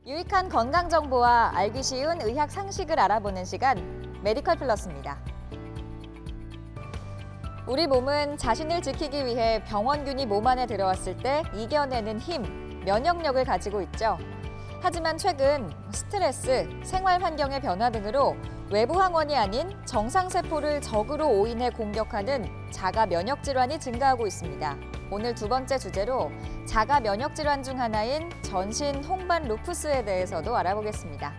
유익한 건강 정보와 알기 쉬운 의학 상식을 알아보는 시간, 메디컬 플러스입니다. 우리 몸은 자신을 지키기 위해 병원균이 몸 안에 들어왔을 때 이겨내는 힘, 면역력을 가지고 있죠. 하지만 최근 스트레스, 생활 환경의 변화 등으로 외부 항원이 아닌 정상세포를 적으로 오인해 공격하는 자가 면역 질환이 증가하고 있습니다. 오늘 두 번째 주제로 자가 면역 질환 중 하나인 전신 홍반 루푸스에 대해서도 알아보겠습니다.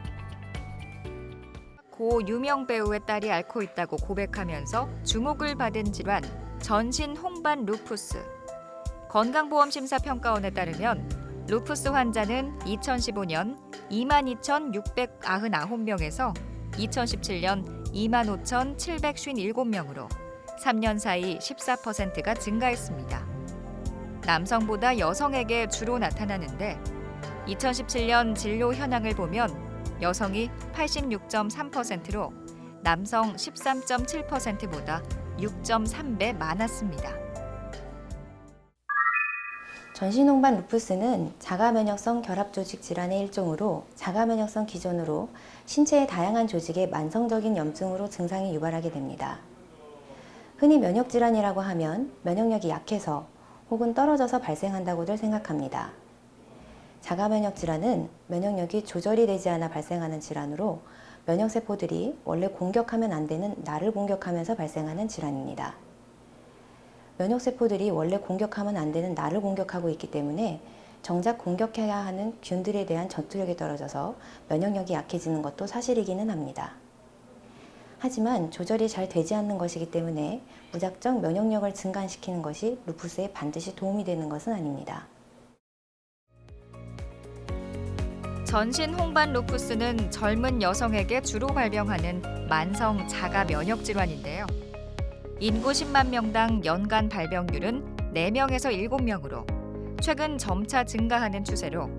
고 유명 배우의 딸이 앓고 있다고 고백하면서 주목을 받은 질환, 전신 홍반 루푸스. 건강보험심사평가원에 따르면 루푸스 환자는 2015년 22,699명에서 2017년 25,757명으로 3년 사이 14%가 증가했습니다. 남성보다 여성에게 주로 나타나는데 2017년 진료 현황을 보면 여성이 86.3%로 남성 13.7%보다 6.3배 많았습니다. 전신홍반 루푸스는 자가면역성 결합조직 질환의 일종으로 자가면역성 기전으로 신체의 다양한 조직에 만성적인 염증으로 증상이 유발하게 됩니다. 흔히 면역질환이라고 하면 면역력이 약해서 혹은 떨어져서 발생한다고들 생각합니다. 자가면역 질환은 면역력이 조절이 되지 않아 발생하는 질환으로 면역세포들이 원래 공격하면 안 되는 나를 공격하면서 발생하는 질환입니다. 면역세포들이 원래 공격하면 안 되는 나를 공격하고 있기 때문에 정작 공격해야 하는 균들에 대한 전투력이 떨어져서 면역력이 약해지는 것도 사실이기는 합니다. 하지만 조절이 잘 되지 않는 것이기 때문에 무작정 면역력을 증가시키는 것이 루푸스에 반드시 도움이 되는 것은 아닙니다. 전신 홍반 루푸스는 젊은 여성에게 주로 발병하는 만성 자가 면역 질환인데요. 인구 10만 명당 연간 발병률은 4명에서 7명으로 최근 점차 증가하는 추세로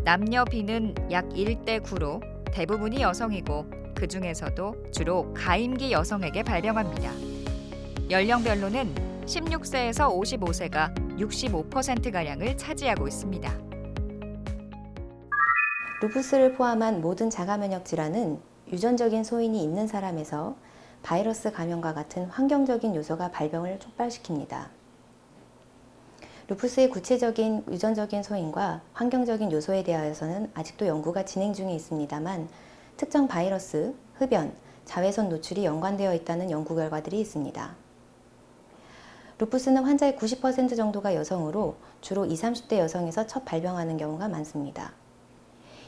남녀 비는 약 1대 9로 대부분이 여성이고 그중에서도 주로 가임기 여성에게 발병합니다. 연령별로는 16세에서 55세가 65%가량을 차지하고 있습니다. 루푸스를 포함한 모든 자가면역 질환은 유전적인 소인이 있는 사람에서 바이러스 감염과 같은 환경적인 요소가 발병을 촉발시킵니다. 루푸스의 구체적인 유전적인 소인과 환경적인 요소에 대하여서는 아직도 연구가 진행 중에 있습니다만 특정 바이러스, 흡연, 자외선 노출이 연관되어 있다는 연구 결과들이 있습니다. 루푸스는 환자의 90% 정도가 여성으로 주로 20, 30대 여성에서 첫 발병하는 경우가 많습니다.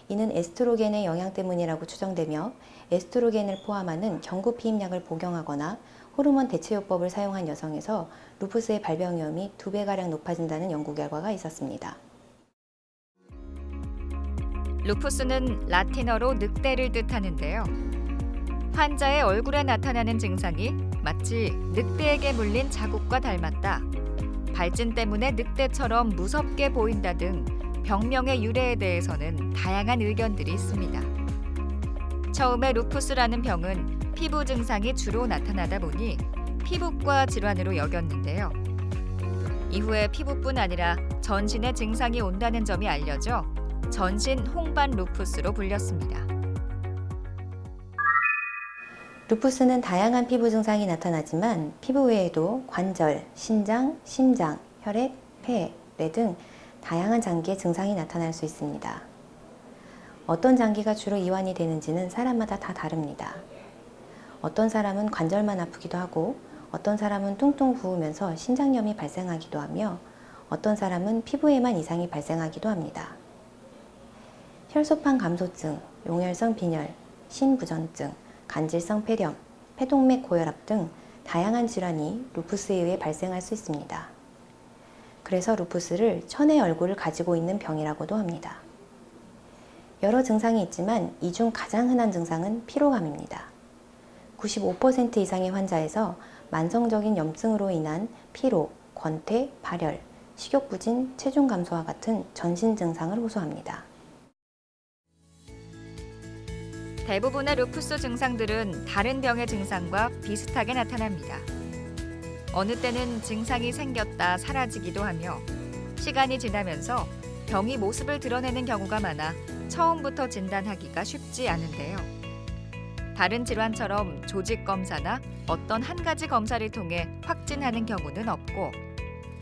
이는 에스트로겐의 영향 때문이라고 추정되며 에스트로겐을 포함하는 경구 피임약을 복용하거나 호르몬 대체요법을 사용한 여성에서 루푸스의 발병 위험이 2배가량 높아진다는 연구 결과가 있었습니다. 루푸스는 라틴어로 늑대를 뜻하는데요. 환자의 얼굴에 나타나는 증상이 마치 늑대에게 물린 자국과 닮았다. 발진 때문에 늑대처럼 무섭게 보인다 등 병명의 유래에 대해서는 다양한 의견들이 있습니다. 처음에 루푸스라는 병은 피부 증상이 주로 나타나다 보니 피부과 질환으로 여겼는데요. 이후에 피부뿐 아니라 전신에 증상이 온다는 점이 알려져 전신 홍반 루푸스로 불렸습니다. 루푸스는 다양한 피부 증상이 나타나지만 피부 외에도 관절, 신장, 심장, 혈액, 폐, 뇌 등 다양한 장기의 증상이 나타날 수 있습니다. 어떤 장기가 주로 이완이 되는지는 사람마다 다 다릅니다. 어떤 사람은 관절만 아프기도 하고 어떤 사람은 뚱뚱 부으면서 신장염이 발생하기도 하며 어떤 사람은 피부에만 이상이 발생하기도 합니다. 혈소판 감소증, 용혈성 빈혈, 신부전증, 간질성 폐렴, 폐동맥 고혈압 등 다양한 질환이 루푸스에 의해 발생할 수 있습니다. 그래서 루푸스를 천의 얼굴을 가지고 있는 병이라고도 합니다. 여러 증상이 있지만 이 중 가장 흔한 증상은 피로감입니다. 95% 이상의 환자에서 만성적인 염증으로 인한 피로, 권태, 발열, 식욕부진, 체중 감소와 같은 전신 증상을 호소합니다. 대부분의 루푸스 증상들은 다른 병의 증상과 비슷하게 나타납니다. 어느 때는 증상이 생겼다 사라지기도 하며 시간이 지나면서 병이 모습을 드러내는 경우가 많아 처음부터 진단하기가 쉽지 않은데요. 다른 질환처럼 조직 검사나 어떤 한 가지 검사를 통해 확진하는 경우는 없고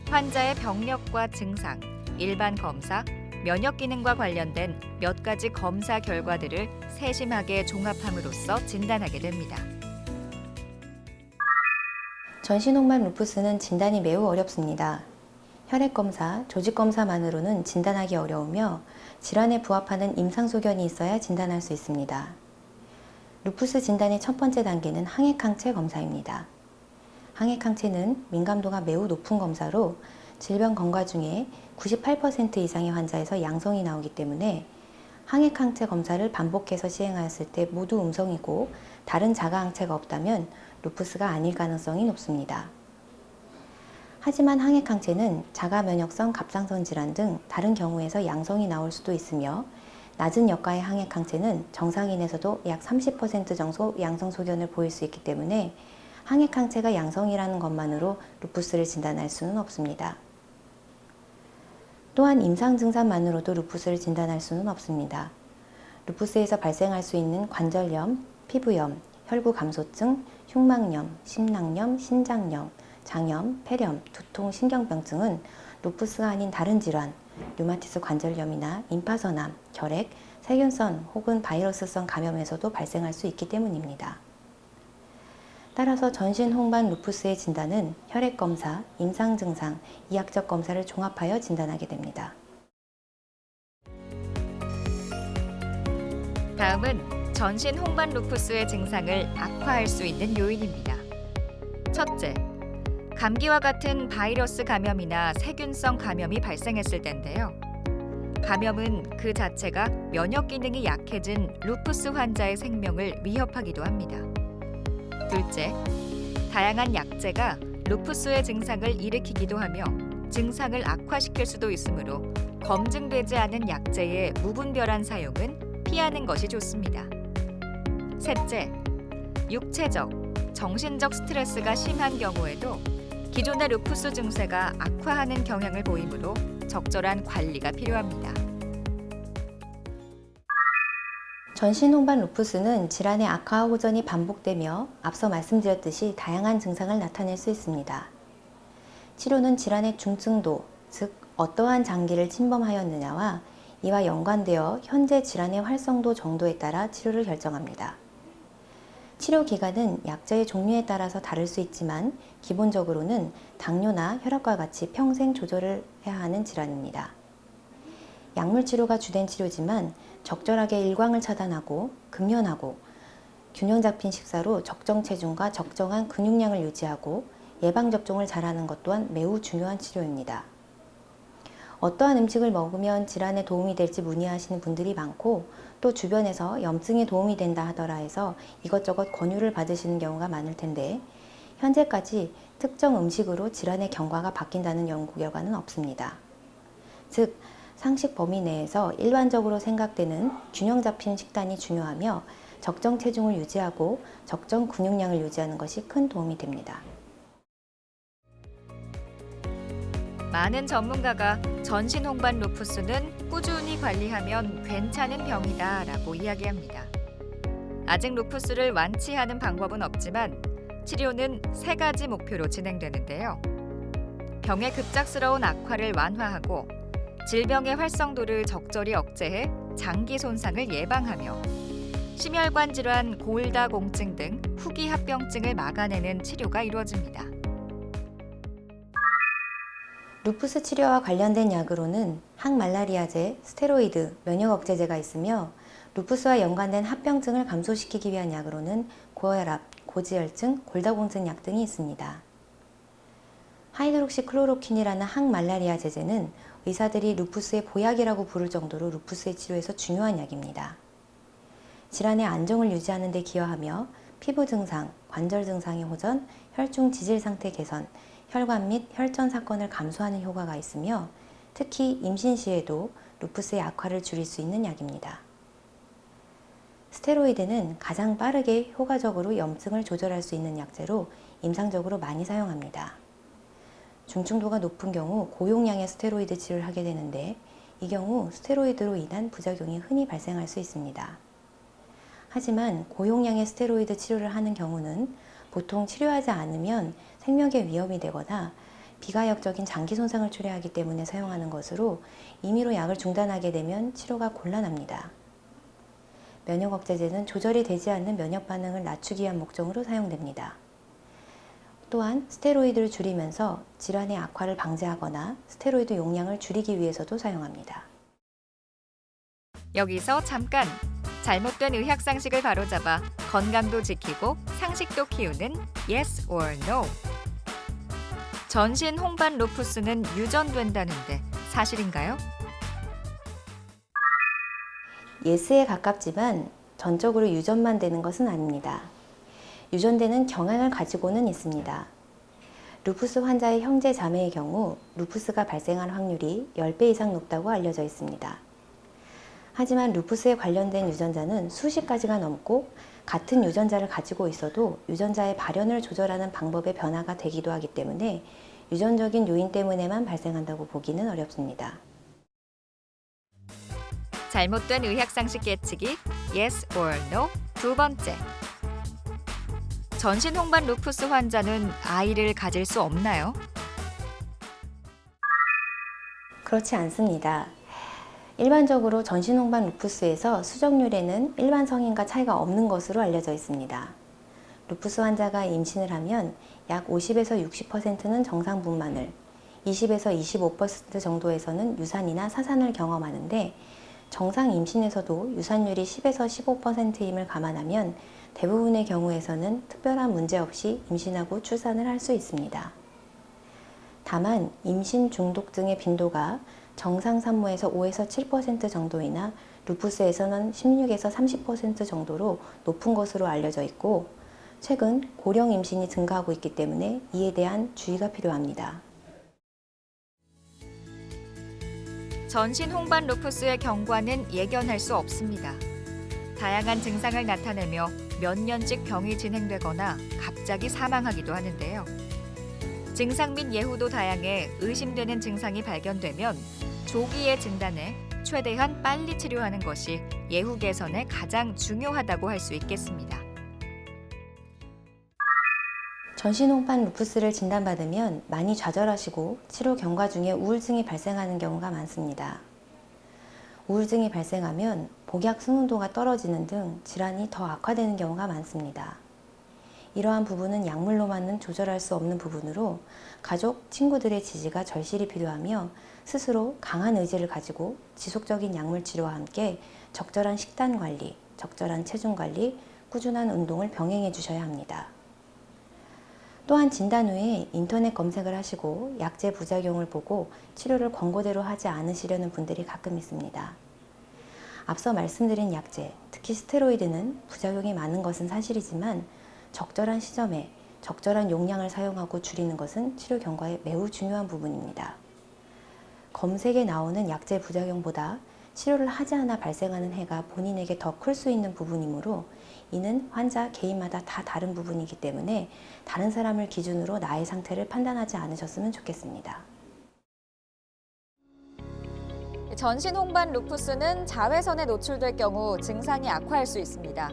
환자의 병력과 증상, 일반 검사, 면역 기능과 관련된 몇 가지 검사 결과들을 세심하게 종합함으로써 진단하게 됩니다. 전신홍반 루푸스는 진단이 매우 어렵습니다. 혈액검사, 조직검사만으로는 진단하기 어려우며 질환에 부합하는 임상소견이 있어야 진단할 수 있습니다. 루푸스 진단의 첫 번째 단계는 항액항체 검사입니다. 항액항체는 민감도가 매우 높은 검사로 질병 검과 중에 98% 이상의 환자에서 양성이 나오기 때문에 항액항체 검사를 반복해서 시행하였을 때 모두 음성이고 다른 자가항체가 없다면 루푸스가 아닐 가능성이 높습니다. 하지만 항액항체는 자가면역성 갑상선 질환 등 다른 경우에서 양성이 나올 수도 있으며 낮은 역가의 항액항체는 정상인에서도 약 30% 정도 양성 소견을 보일 수 있기 때문에 항액항체가 양성이라는 것만으로 루푸스를 진단할 수는 없습니다. 또한 임상 증상만으로도 루푸스를 진단할 수는 없습니다. 루푸스에서 발생할 수 있는 관절염, 피부염, 혈구 감소증, 흉막염, 심낭염, 신장염, 장염, 폐렴, 두통, 신경병증은 루푸스가 아닌 다른 질환, 류마티스 관절염이나 임파선암, 결핵, 세균성 혹은 바이러스성 감염에서도 발생할 수 있기 때문입니다. 따라서 전신 홍반 루푸스의 진단은 혈액검사, 임상증상, 이학적 검사를 종합하여 진단하게 됩니다. 다음은 전신 홍반 루푸스의 증상을 악화할 수 있는 요인입니다. 첫째, 감기와 같은 바이러스 감염이나 세균성 감염이 발생했을 때인데요. 감염은 그 자체가 면역 기능이 약해진 루푸스 환자의 생명을 위협하기도 합니다. 둘째, 다양한 약제가 루푸스의 증상을 일으키기도 하며 증상을 악화시킬 수도 있으므로 검증되지 않은 약제의 무분별한 사용은 피하는 것이 좋습니다. 셋째, 육체적, 정신적 스트레스가 심한 경우에도 기존의 루푸스 증세가 악화하는 경향을 보이므로 적절한 관리가 필요합니다. 전신 홍반 루푸스는 질환의 악화 호전이 반복되며 앞서 말씀드렸듯이 다양한 증상을 나타낼 수 있습니다. 치료는 질환의 중증도, 즉 어떠한 장기를 침범하였느냐와 이와 연관되어 현재 질환의 활성도 정도에 따라 치료를 결정합니다. 치료 기간은 약제의 종류에 따라서 다를 수 있지만 기본적으로는 당뇨나 혈압과 같이 평생 조절을 해야 하는 질환입니다. 약물 치료가 주된 치료지만 적절하게 일광을 차단하고 금연하고 균형 잡힌 식사로 적정 체중과 적정한 근육량을 유지하고 예방접종을 잘하는 것 또한 매우 중요한 치료입니다. 어떠한 음식을 먹으면 질환에 도움이 될지 문의하시는 분들이 많고 또 주변에서 염증에 도움이 된다 하더라 해서 이것저것 권유를 받으시는 경우가 많을 텐데 현재까지 특정 음식으로 질환의 경과가 바뀐다는 연구 결과는 없습니다. 즉, 상식 범위 내에서 일반적으로 생각되는 균형 잡힌 식단이 중요하며 적정 체중을 유지하고 적정 근육량을 유지하는 것이 큰 도움이 됩니다. 많은 전문가가 전신 홍반 루푸스는 꾸준히 관리하면 괜찮은 병이다라고 이야기합니다. 아직 루푸스를 완치하는 방법은 없지만 치료는 3가지 목표로 진행되는데요. 병의 급작스러운 악화를 완화하고 질병의 활성도를 적절히 억제해 장기 손상을 예방하며 심혈관 질환, 골다공증 등 후기 합병증을 막아내는 치료가 이루어집니다. 루푸스 치료와 관련된 약으로는 항말라리아제, 스테로이드, 면역 억제제가 있으며 루푸스와 연관된 합병증을 감소시키기 위한 약으로는 고혈압, 고지혈증, 골다공증 약 등이 있습니다. 하이드록시클로로퀸이라는 항말라리아 제제는 의사들이 루푸스의 보약이라고 부를 정도로 루푸스의 치료에서 중요한 약입니다. 질환의 안정을 유지하는 데 기여하며 피부 증상, 관절 증상의 호전, 혈중 지질 상태 개선, 혈관 및 혈전 사건을 감소하는 효과가 있으며 특히 임신 시에도 루푸스의 악화를 줄일 수 있는 약입니다. 스테로이드는 가장 빠르게 효과적으로 염증을 조절할 수 있는 약제로 임상적으로 많이 사용합니다. 중증도가 높은 경우 고용량의 스테로이드 치료를 하게 되는데 이 경우 스테로이드로 인한 부작용이 흔히 발생할 수 있습니다. 하지만 고용량의 스테로이드 치료를 하는 경우는 보통 치료하지 않으면 생명에 위험이 되거나 비가역적인 장기 손상을 초래하기 때문에 사용하는 것으로 임의로 약을 중단하게 되면 치료가 곤란합니다. 면역 억제제는 조절이 되지 않는 면역 반응을 낮추기 위한 목적으로 사용됩니다. 또한 스테로이드를 줄이면서 질환의 악화를 방지하거나 스테로이드 용량을 줄이기 위해서도 사용합니다. 여기서 잠깐! 잘못된 의학 상식을 바로잡아 건강도 지키고 상식도 키우는 Yes or No. 전신 홍반 루푸스는 유전된다는데 사실인가요? 예스에 가깝지만 전적으로 유전만 되는 것은 아닙니다. 유전되는 경향을 가지고는 있습니다. 루푸스 환자의 형제 자매의 경우 루푸스가 발생할 확률이 10배 이상 높다고 알려져 있습니다. 하지만 루푸스에 관련된 유전자는 수십 가지가 넘고 같은 유전자를 가지고 있어도 유전자의 발현을 조절하는 방법의 변화가 되기도 하기 때문에 유전적인 요인 때문에만 발생한다고 보기는 어렵습니다. 잘못된 의학 상식 예측이 Yes or No. 두 번째. 전신 홍반 루푸스 환자는 아이를 가질 수 없나요? 그렇지 않습니다. 일반적으로 전신 홍반 루푸스에서 수정률에는 일반 성인과 차이가 없는 것으로 알려져 있습니다. 루푸스 환자가 임신을 하면 약 50에서 60%는 정상 분만을, 20에서 25% 정도에서는 유산이나 사산을 경험하는데 정상 임신에서도 유산율이 10에서 15%임을 감안하면 대부분의 경우에서는 특별한 문제 없이 임신하고 출산을 할 수 있습니다. 다만 임신 중독증의 빈도가 정상 산모에서 5에서 7% 정도이나 루푸스에서는 16에서 30% 정도로 높은 것으로 알려져 있고 최근 고령 임신이 증가하고 있기 때문에 이에 대한 주의가 필요합니다. 전신 홍반 루푸스의 경과는 예견할 수 없습니다. 다양한 증상을 나타내며 몇 년씩 병이 진행되거나 갑자기 사망하기도 하는데요. 증상 및 예후도 다양해 의심되는 증상이 발견되면 조기에 진단해 최대한 빨리 치료하는 것이 예후 개선에 가장 중요하다고 할 수 있겠습니다. 전신 홍반 루푸스를 진단받으면 많이 좌절하시고 치료 경과 중에 우울증이 발생하는 경우가 많습니다. 우울증이 발생하면 복약 승운도가 떨어지는 등 질환이 더 악화되는 경우가 많습니다. 이러한 부분은 약물로만은 조절할 수 없는 부분으로 가족, 친구들의 지지가 절실히 필요하며 스스로 강한 의지를 가지고 지속적인 약물 치료와 함께 적절한 식단 관리, 적절한 체중 관리, 꾸준한 운동을 병행해 주셔야 합니다. 또한 진단 후에 인터넷 검색을 하시고 약제 부작용을 보고 치료를 권고대로 하지 않으시려는 분들이 가끔 있습니다. 앞서 말씀드린 약제, 특히 스테로이드는 부작용이 많은 것은 사실이지만 적절한 시점에 적절한 용량을 사용하고 줄이는 것은 치료 경과에 매우 중요한 부분입니다. 검색에 나오는 약제 부작용보다 치료를 하지 않아 발생하는 해가 본인에게 더 클 수 있는 부분이므로 이는 환자 개인마다 다 다른 부분이기 때문에 다른 사람을 기준으로 나의 상태를 판단하지 않으셨으면 좋겠습니다. 전신 홍반 루푸스는 자외선에 노출될 경우 증상이 악화할 수 있습니다.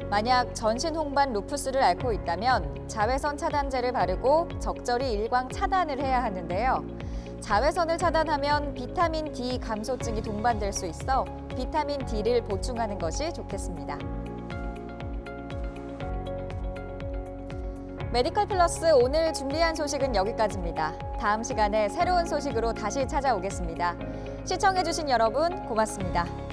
만약 전신 홍반 루푸스를 앓고 있다면 자외선 차단제를 바르고 적절히 일광 차단을 해야 하는데요. 자외선을 차단하면 비타민 D 감소증이 동반될 수 있어 비타민 D를 보충하는 것이 좋겠습니다. 메디컬 플러스 오늘 준비한 소식은 여기까지입니다. 다음 시간에 새로운 소식으로 다시 찾아오겠습니다. 시청해주신 여러분 고맙습니다.